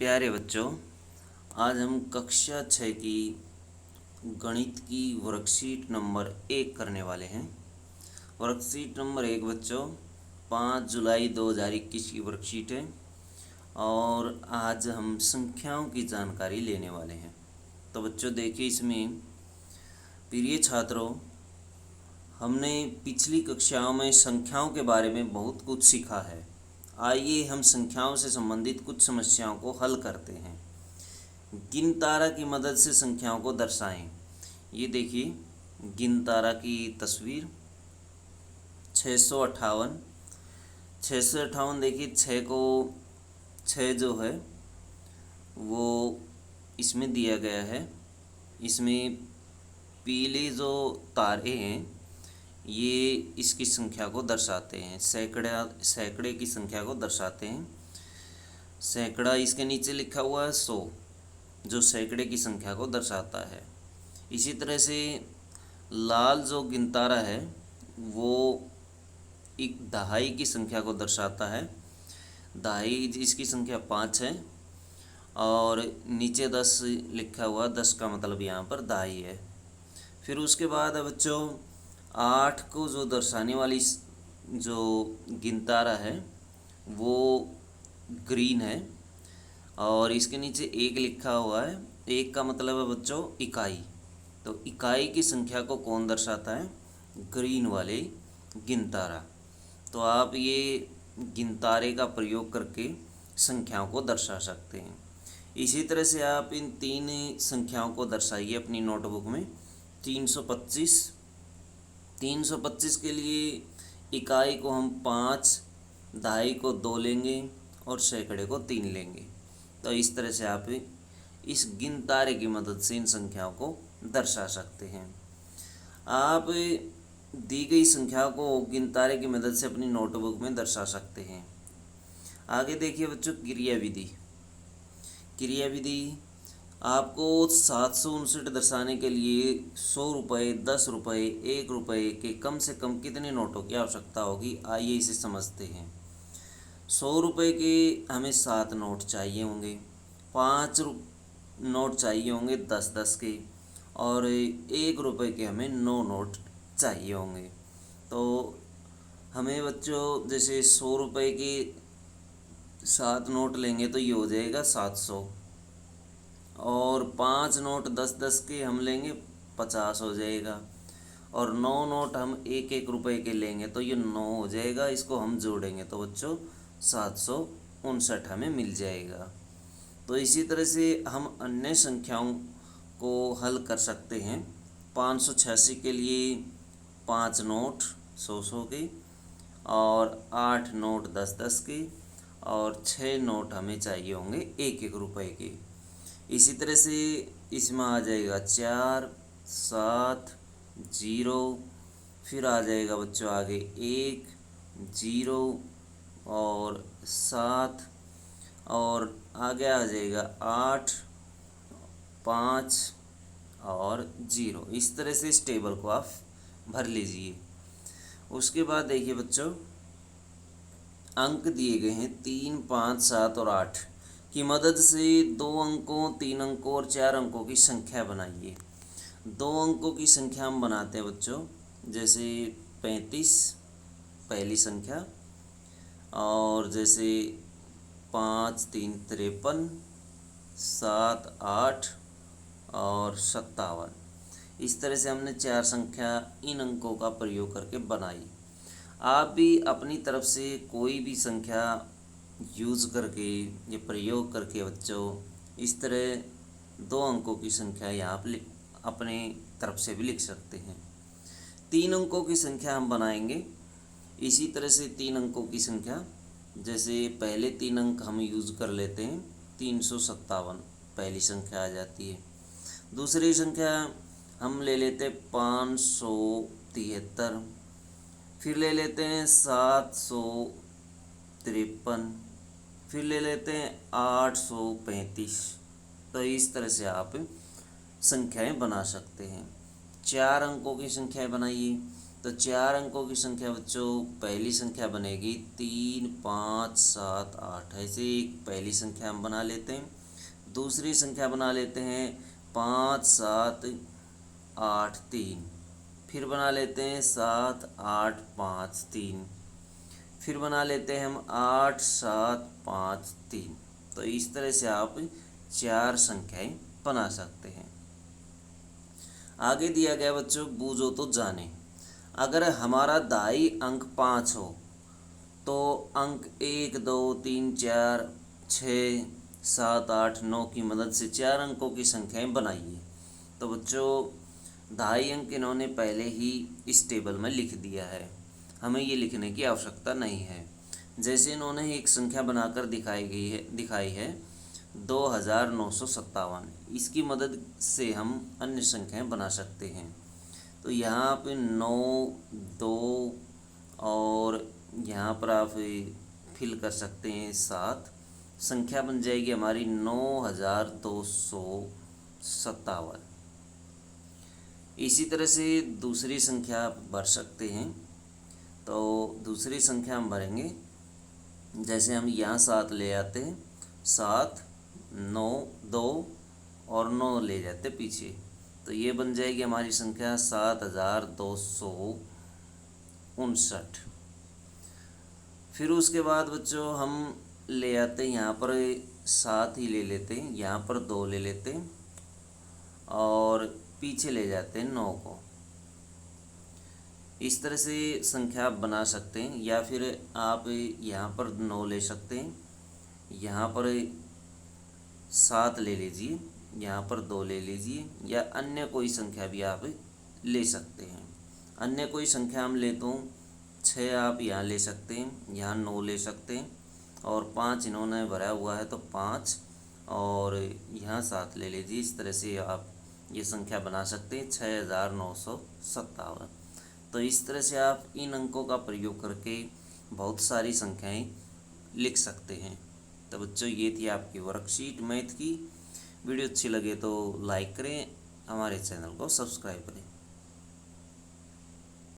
प्यारे बच्चों, आज हम कक्षा 6 की गणित की वर्कशीट नंबर 1 करने वाले हैं। वर्कशीट नंबर 1 बच्चों 5 जुलाई 2021 की वर्कशीट है और आज हम संख्याओं की जानकारी लेने वाले हैं। तो बच्चों देखिए, इसमें प्रिय छात्रों, हमने पिछली कक्षाओं में संख्याओं के बारे में बहुत कुछ सीखा है। आइए हम संख्याओं से संबंधित कुछ समस्याओं को हल करते हैं। गिनतारा की मदद से संख्याओं को दर्शाएं। ये देखिए गिनतारा की तस्वीर 658। 658 देखिए, 6 जो है वो इसमें दिया गया है। इसमें पीले जो तारे हैं ये इसकी संख्या को दर्शाते हैं, सैकड़े की संख्या को दर्शाते हैं। सैकड़ा इसके नीचे लिखा हुआ है 100, जो सैकड़े की संख्या को दर्शाता है। इसी तरह से लाल जो गिनतारा है वो एक दहाई की संख्या को दर्शाता है। दहाई इसकी संख्या 5 है और नीचे 10 लिखा हुआ, 10 का मतलब यहाँ पर दहाई है। फिर उसके बाद है बच्चों 8 को जो दर्शाने वाली जो गिनतारा है वो ग्रीन है और इसके नीचे 1 लिखा हुआ है। 1 का मतलब है बच्चों इकाई। तो इकाई की संख्या को कौन दर्शाता है? ग्रीन वाले गिनतारा। तो आप ये गिनतारे का प्रयोग करके संख्याओं को दर्शा सकते हैं। इसी तरह से आप इन 3 संख्याओं को दर्शाइए अपनी नोटबुक में। 325 के लिए इकाई को हम 5, दहाई को 2 लेंगे और सैकड़े को 3 लेंगे। तो इस तरह से आप इस गिनतारे की मदद से इन संख्याओं को दर्शा सकते हैं। आप दी गई संख्या को गिनतारे की मदद से अपनी नोटबुक में दर्शा सकते हैं। आगे देखिए बच्चों, क्रिया विधि आपको 759 दर्शाने के लिए 100 रुपये, 10 रुपये, 1 रुपये के कम से कम कितने नोटों की आवश्यकता होगी? आइए इसे समझते हैं। 100 रुपये के हमें 7 नोट चाहिए होंगे, 5 नोट चाहिए होंगे 10-10 के, और 1 रुपये के हमें 9 नोट चाहिए होंगे। तो हमें बच्चों जैसे 100 रुपये के 7 नोट लेंगे तो ये हो जाएगा 700, और 5 नोट 10-10 के हम लेंगे 50 हो जाएगा, और 9 नोट हम 1-1 रुपये के लेंगे तो ये 9 हो जाएगा। इसको हम जोड़ेंगे तो बच्चों 759 हमें मिल जाएगा। तो इसी तरह से हम अन्य संख्याओं को हल कर सकते हैं। 586 के लिए 5 नोट 100 के, और 8 नोट 10-10 के, और 6 नोट हमें चाहिए होंगे 1-1 रुपये के। इसी तरह से इसमें आ जाएगा 4, 7, 0, फिर आ जाएगा बच्चों आगे 1, 0 और 7, और आगे आ जाएगा 8, 5 और 0। इस तरह से इस टेबल को आप भर लीजिए। उसके बाद देखिए बच्चों, अंक दिए गए हैं 3, 5, 7 और 8 की मदद से 2 अंकों, 3 अंकों और 4 अंकों की संख्या बनाइए। 2 अंकों की संख्या हम बनाते हैं बच्चों, जैसे 35 पहली संख्या, और जैसे 5, 3, 53, 7, 8 और 57। इस तरह से हमने 4 संख्या इन अंकों का प्रयोग करके बनाई। आप भी अपनी तरफ से कोई भी संख्या यूज़ करके या प्रयोग करके बच्चों इस तरह 2 अंकों की संख्या यहाँ पर अपने तरफ से भी लिख सकते हैं। 3 अंकों की संख्या हम बनाएंगे। इसी तरह से 3 अंकों की संख्या, जैसे पहले 3 अंक हम यूज़ कर लेते हैं। 357 पहली संख्या आ जाती है। दूसरी संख्या हम ले लेते हैं 573, फिर ले लेते हैं 753, फिर ले लेते हैं 835। तो इस तरह से आप संख्याएं बना सकते हैं। 4 अंकों की संख्याएं बनाइए। तो 4 अंकों की संख्या बच्चों, पहली संख्या बनेगी 3 5 7 8। ऐसे एक पहली संख्या हम बना लेते हैं। दूसरी संख्या बना लेते हैं 5 7 8 3। फिर बना लेते हैं 7 8 5 3। फिर बना लेते हैं हम 8 7 5 3। तो इस तरह से आप 4 संख्याएं बना सकते हैं। आगे दिया गया बच्चों, बूझो तो जाने। अगर हमारा दाई अंक 5 हो तो अंक 1 2 3 4 6 7 8 9 की मदद से 4 अंकों की संख्याएं बनाइए। तो बच्चों दाई अंक इन्होंने पहले ही इस टेबल में लिख दिया है, हमें ये लिखने की आवश्यकता नहीं है। जैसे इन्होंने एक संख्या बनाकर दिखाई है 2957। इसकी मदद से हम अन्य संख्याएं बना सकते हैं। तो यहाँ पे 9 2 और यहाँ पर आप फिल कर सकते हैं 7। संख्या बन जाएगी हमारी 9257। इसी तरह से दूसरी संख्या आप भर सकते हैं। तो दूसरी संख्या हम भरेंगे, जैसे हम यहाँ 7 ले आते हैं, 7 9 2 और 9 ले जाते पीछे, तो ये बन जाएगी हमारी संख्या 7259। फिर उसके बाद बच्चों हम ले आते हैं, यहाँ पर 7 ही ले लेते हैं, यहाँ पर 2 ले लेते हैं और पीछे ले जाते हैं 9 को। इस तरह से संख्या आप बना सकते हैं, या फिर आप यहाँ पर 9 ले सकते हैं, यहाँ पर 7 ले लीजिए, यहाँ पर 2 ले लीजिए, या अन्य कोई संख्या भी आप ले सकते हैं। अन्य कोई संख्या हम ले तो 6 आप यहाँ ले सकते हैं, यहाँ 9 ले सकते हैं और 5 इन्होंने भरा हुआ है तो 5 और यहाँ 7 ले लीजिए। इस तरह से आप ये संख्या बना सकते हैं 6957। तो इस तरह से आप इन अंकों का प्रयोग करके बहुत सारी संख्याएं लिख सकते हैं। तो बच्चों ये थी आपकी वर्कशीट मैथ की। वीडियो अच्छी लगे तो लाइक करें, हमारे चैनल को सब्सक्राइब करें।